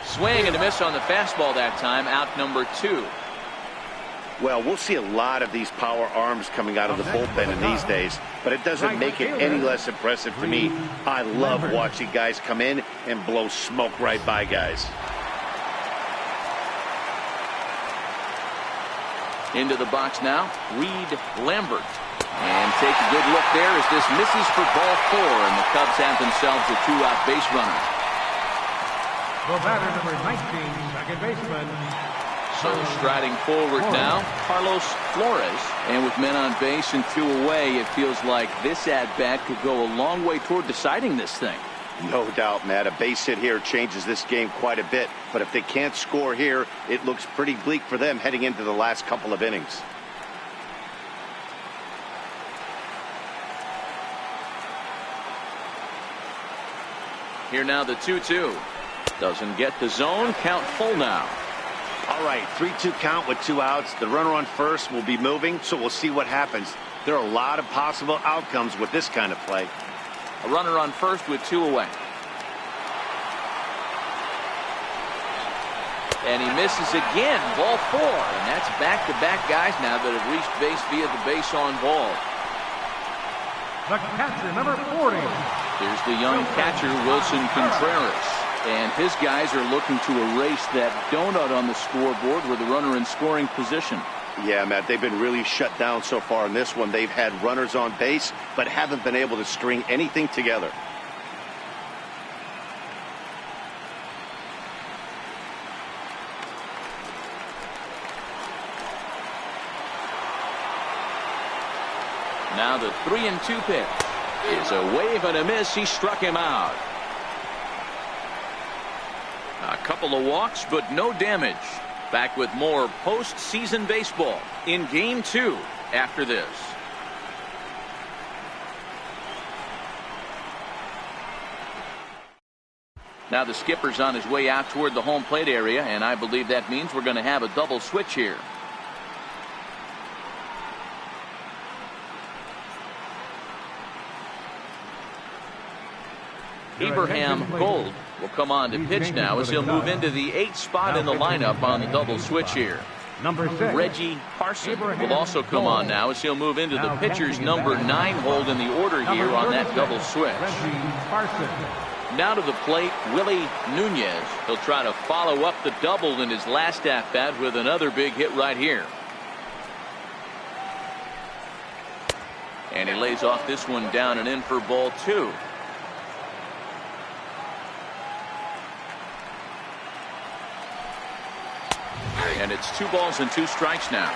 Swing and a miss on the fastball that time. Out number 2.
Well, we'll see a lot of these power arms coming out of the bullpen in these days, but it doesn't make it any less impressive to me. I love watching guys come in and blow smoke right by guys.
Into the box now, Reed Lambert. And take a good look there as this misses for ball 4, and the Cubs have themselves a 2-out base runner.
The batter, number 19, second baseman.
So striding forward now, Carlos Flores. And with men on base and 2 away, it feels like this at-bat could go a long way toward deciding this thing.
No doubt, Matt. A base hit here changes this game quite a bit. But if they can't score here, it looks pretty bleak for them heading into the last couple of innings.
Here now the 2-2. Doesn't get the zone. Count full now.
All right, 3-2 count with 2 outs. The runner on first will be moving, so we'll see what happens. There are a lot of possible outcomes with this kind of play.
A runner on first with 2 away. And he misses again. Ball 4. And that's back-to-back guys now that have reached base via the base on ball.
The catcher, number 40.
Here's the young catcher, Wilson Contreras. And his guys are looking to erase that donut on the scoreboard with a runner in scoring position.
Yeah, Matt, they've been really shut down so far in this one. They've had runners on base, but haven't been able to string anything together.
Now the 3-2 pitch is a wave and a miss. He struck him out. A couple of walks, but no damage. Back with more postseason baseball in Game 2 after this. Now the skipper's on his way out toward the home plate area, and I believe that means we're going to have a double switch here. Abraham Gold will come on to pitch now as he'll move into the 8th spot in the lineup on the double switch here.
Number 6.
Reggie Parson will also come on now as he'll move into the pitcher's number 9 hold in the order here on that double switch. Now to the plate, Willie Nunez. He'll try to follow up the double in his last at-bat with another big hit right here. And he lays off this one down and in for ball 2. And it's 2 balls and 2 strikes now.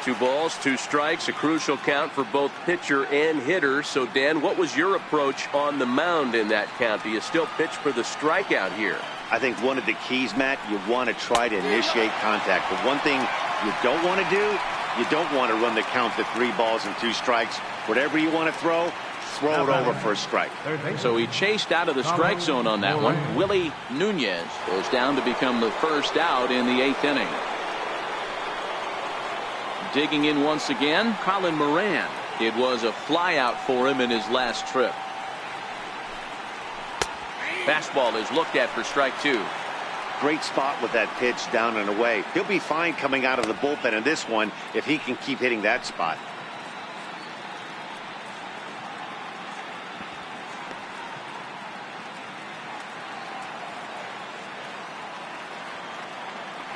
2 balls, 2 strikes, a crucial count for both pitcher and hitter. So, Dan, what was your approach on the mound in that count? Do you still pitch for the strikeout here?
I think one of the keys, Matt, you want to try to initiate contact. But one thing you don't want to do, you don't want to run the count to 3 balls and 2 strikes. Whatever you want to throw it over for a strike.
So he chased out of the strike zone on that one. Willie Nunez goes down to become the first out in the 8th inning. Digging in once again, Colin Moran. It was a fly out for him in his last trip. Fastball is looked at for strike 2.
Great spot with that pitch down and away. He'll be fine coming out of the bullpen in this one if he can keep hitting that spot.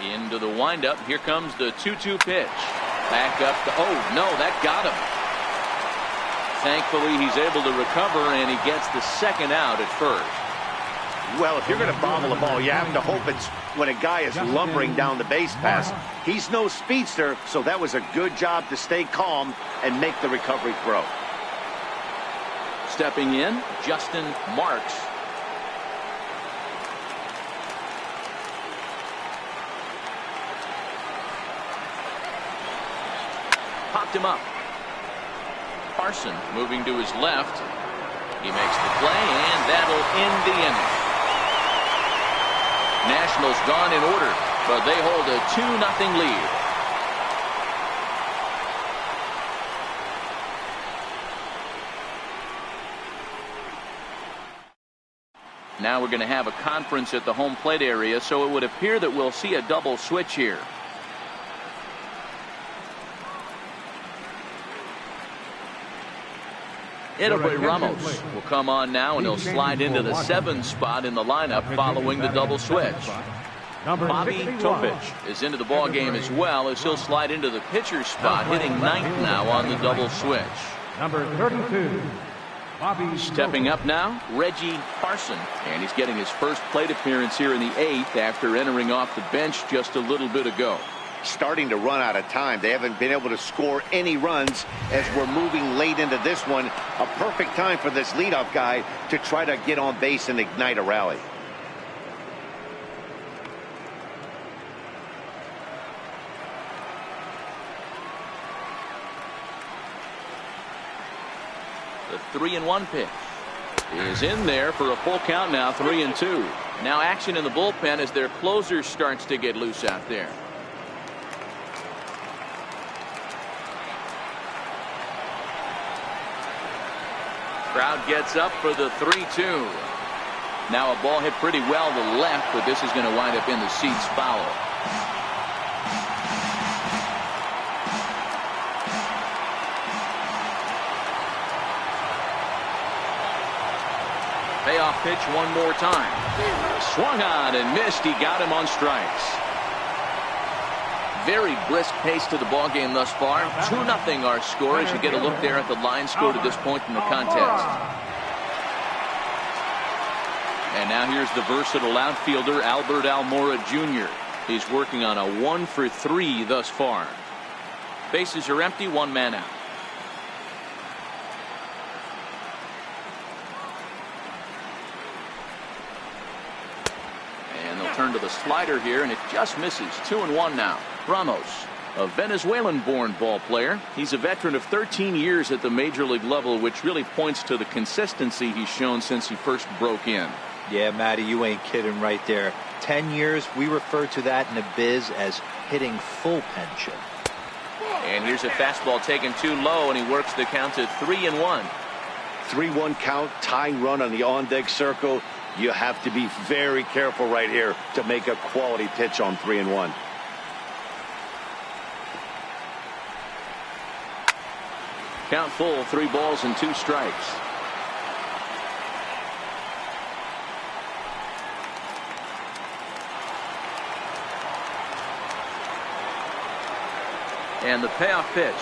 Into the windup. Here comes the 2-2 pitch. Back up to, oh no, that got him. Thankfully he's able to recover, and he gets the second out at first.
Well, if you're going to bobble the ball, you have to hope it's when a guy is lumbering down the base pass. He's no speedster, so that was a good job to stay calm and make the recovery throw.
Stepping in, Justin Marks. Popped him up. Carson moving to his left. He makes the play, and that'll end the inning. Nationals gone in order, but they hold a 2-0 lead. Now we're going to have a conference at the home plate area, so it would appear that we'll see a double switch here. It'll be Ramos will come on now, and he'll slide into the 7th spot in the lineup following the double switch. Bobby Topich is into the ball game as well, as he'll slide into the pitcher's spot, hitting 9th now on the double switch.
Number 32, Bobby.
Stepping up now, Reggie Carson, and he's getting his first plate appearance here in the 8th after entering off the bench just a little bit ago.
Starting to run out of time. They haven't been able to score any runs as we're moving late into this one. A perfect time for this leadoff guy to try to get on base and ignite a rally.
The 3-1 pitch is in there for a full count now, 3-2. Now action in the bullpen as their closer starts to get loose out there. Crowd gets up for the 3-2. Now a ball hit pretty well to left, but this is going to wind up in the seats foul. Payoff pitch one more time. Swung on and missed. He got him on strikes. Very brisk pace to the ball game thus far. 2-0 our score as you get a look there at the line score to this point in the contest. And now here's the versatile outfielder Albert Almora Jr. He's working on a 1-for-3 thus far. Bases are empty, one man out. And they'll turn to the slider here, and it just misses. 2-1 now. Ramos, a Venezuelan-born ball player. He's a veteran of 13 years at the major league level, which really points to the consistency he's shown since he first broke in.
Yeah, Matty, you ain't kidding right there. 10 years, we refer to that in the biz as hitting full pension.
And here's a fastball taken too low, and he works the count to 3-1.
3-1 count, tying run on the on-deck circle. You have to be very careful right here to make a quality pitch on 3-1.
Count full, 3 balls and 2 strikes. And the payoff pitch.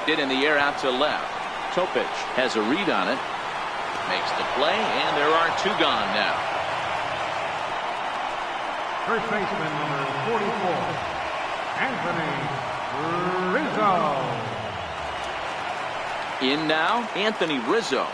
Hit in the air out to left. Topich has a read on it. Makes the play, and there are 2 gone now.
First baseman number 44, Anthony Rizzo.
In now, Anthony Rizzo.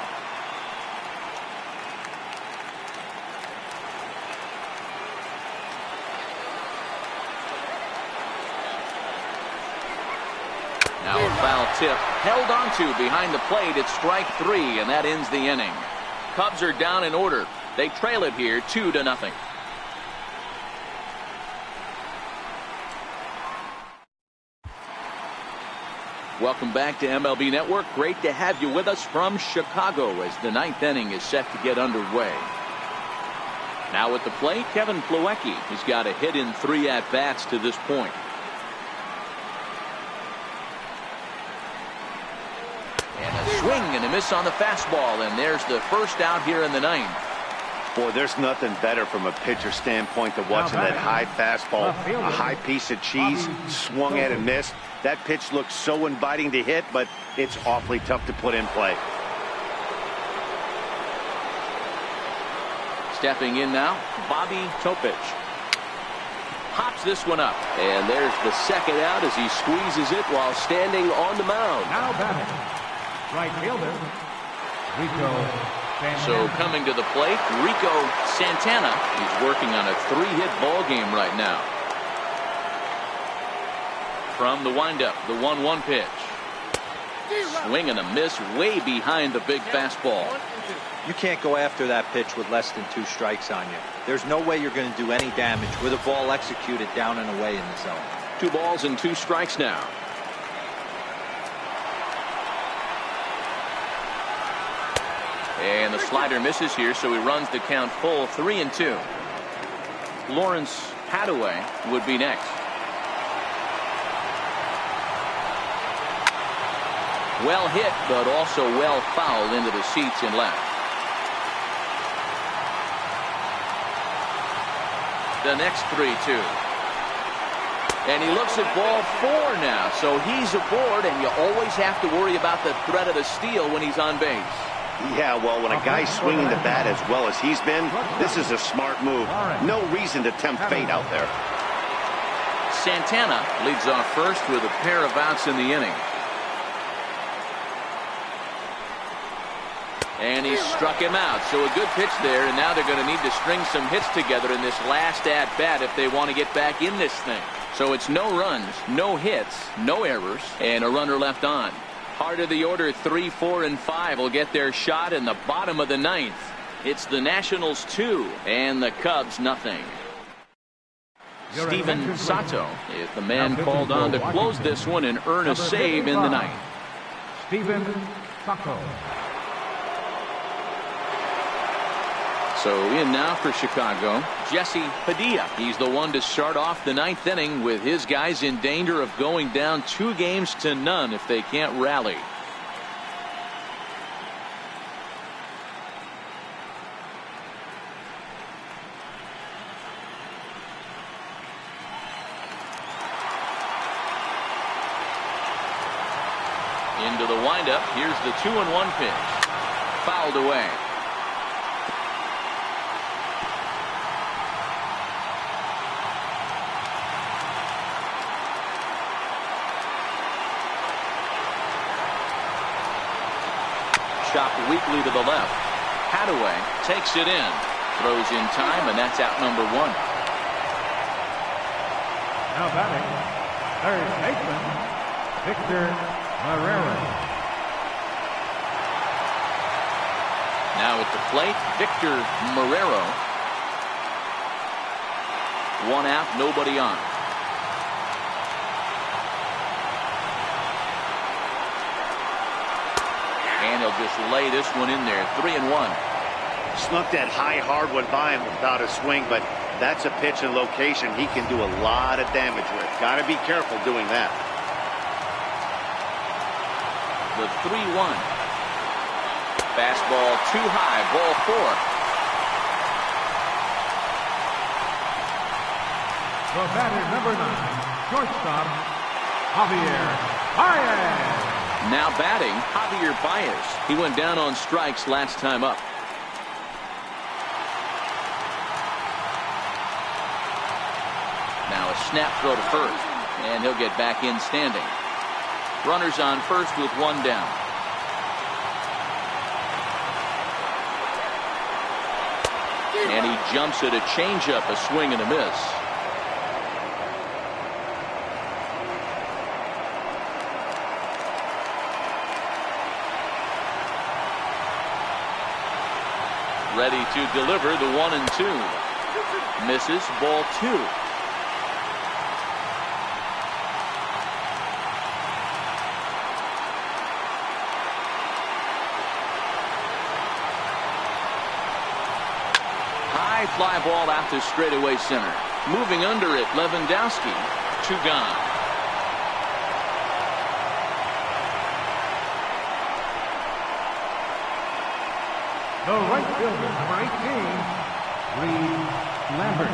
Now a foul tip held onto behind the plate at strike 3, and that ends the inning. Cubs are down in order. They trail it here 2-0. Welcome back to MLB Network. Great to have you with us from Chicago as the 9th inning is set to get underway. Now at the plate, Kevin Plawecki. He's got a hit in 3 at-bats to this point. And a swing and a miss on the fastball, and there's the first out here in the 9th.
Boy, there's nothing better from a pitcher standpoint than watching that high fastball, a high piece of cheese, swung at and missed. That pitch looks so inviting to hit, but it's awfully tough to put in play.
Stepping in now, Bobby Topich. Hops this one up.
And there's the second out as he squeezes it while standing on the mound.
Now batting, right fielder, Rico Santana.
So coming to the plate, Rico Santana. He's working on a 3-hit ball game right now. From the windup, the 1-1 pitch. Swing and a miss way behind the big fastball.
You can't go after that pitch with less than 2 strikes on you. There's no way you're going to do any damage with a ball executed down and away in the zone.
2 balls and 2 strikes now. And the slider misses here, so he runs the count full, 3-2. Lawrence Hadaway would be next. Well hit, but also well fouled into the seats in left. The next 3-2. And he looks at ball 4 now, so he's aboard, and you always have to worry about the threat of the steal when he's on base.
Yeah, well, when a guy's swinging the bat as well as he's been, this is a smart move. No reason to tempt fate out there.
Santana leads off first with a pair of outs in the inning. And he struck him out, so a good pitch there, and now they're going to need to string some hits together in this last at-bat if they want to get back in this thing. So it's no runs, no hits, no errors, and a runner left on. Heart of the order, 3, 4, and 5 will get their shot in the bottom of the 9th. It's the Nationals 2 and the Cubs nothing. Steven Sato is the man called on to close this one and earn a save in the 9th.
Steven Sato.
So in now for Chicago, Jesse Padilla. He's the one to start off the 9th inning with his guys in danger of going down 2-0 if they can't rally. Into the windup. Here's the 2-1 pitch. Fouled away. Chopped weakly to the left. Hadaway takes it in. Throws in time, and that's out number 1.
Now batting, third baseman, Victor Marrero.
Now at the plate, Victor Marrero. 1 out, nobody on. And he'll just lay this one in there. 3-1.
Snuck that high hardwood by him without a swing, but that's a pitch and location he can do a lot of damage with. Got to be careful doing that.
The 3-1. Fastball too high. Ball 4.
The batter, number 9, shortstop, Javier Baez.
Now batting, Javier Baez. He went down on strikes last time up. Now a snap throw to first, and he'll get back in standing. Runners on first with 1 down. And he jumps at a changeup, a swing and a miss. Ready to deliver the 1-2. Misses, ball 2. High high fly ball out to straightaway center. Moving under it, Lewandowski. 2 gone.
The right fielder, number 18, Reed Lambert.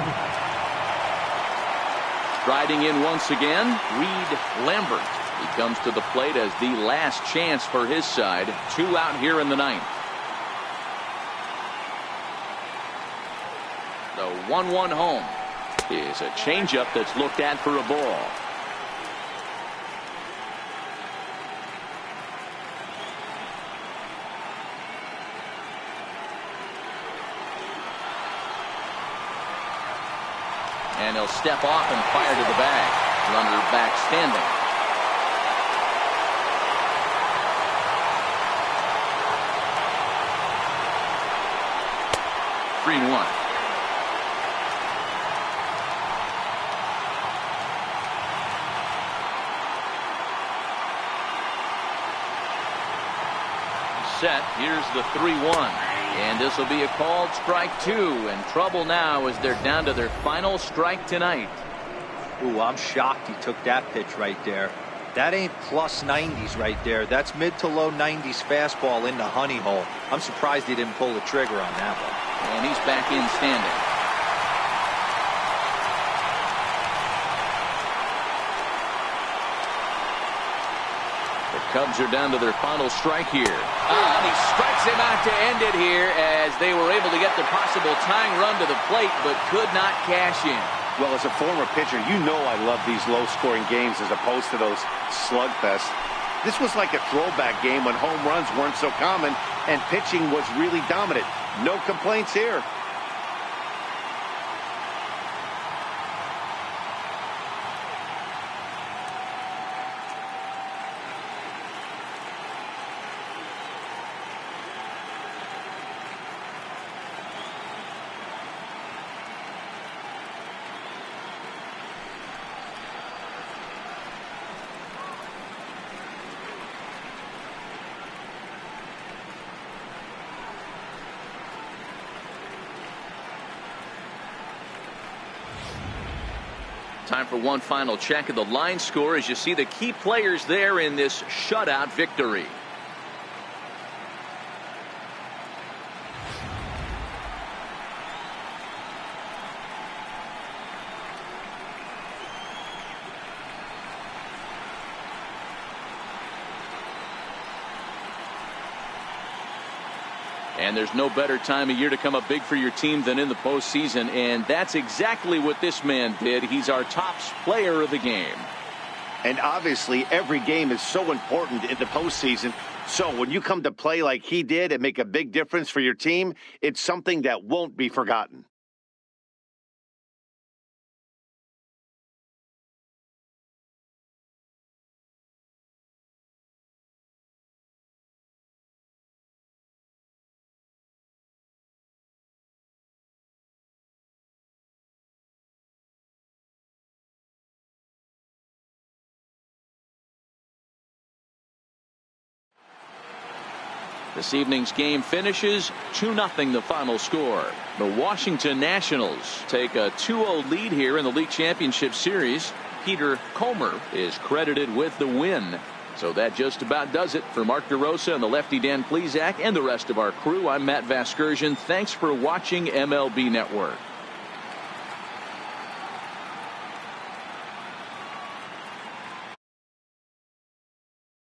Striding in once again, Reed Lambert. He comes to the plate as the last chance for his side. 2 out here in the 9th. The 1-1 home is a changeup that's looked at for a ball. And he'll step off and fire to the bag. Runner back standing. Three and 1. Set. Here's the 3-1. And this will be a called strike 2. And trouble now as they're down to their final strike tonight.
Ooh, I'm shocked he took that pitch right there. That ain't plus 90s right there. That's mid to low 90s fastball in the honey hole. I'm surprised he didn't pull the trigger on that one.
And he's back in standing. Cubs are down to their final strike here. And he strikes him out to end it here as they were able to get the possible tying run to the plate but could not cash in.
Well, as a former pitcher, you know I love these low-scoring games as opposed to those slugfests. This was like a throwback game when home runs weren't so common and pitching was really dominant. No complaints here.
Time for one final check of the line score as you see the key players there in this shutout victory. And there's no better time of year to come up big for your team than in the postseason, and that's exactly what this man did. He's our top player of the game.
And obviously, every game is so important in the postseason. So when you come to play like he did and make a big difference for your team, it's something that won't be forgotten.
This evening's game finishes 2-0 the final score. The Washington Nationals take a 2-0 lead here in the league championship series. Peter Comer is credited with the win. So that just about does it for Mark DeRosa and the lefty Dan Plesac and the rest of our crew. I'm Matt Vasgersian. Thanks for watching MLB Network.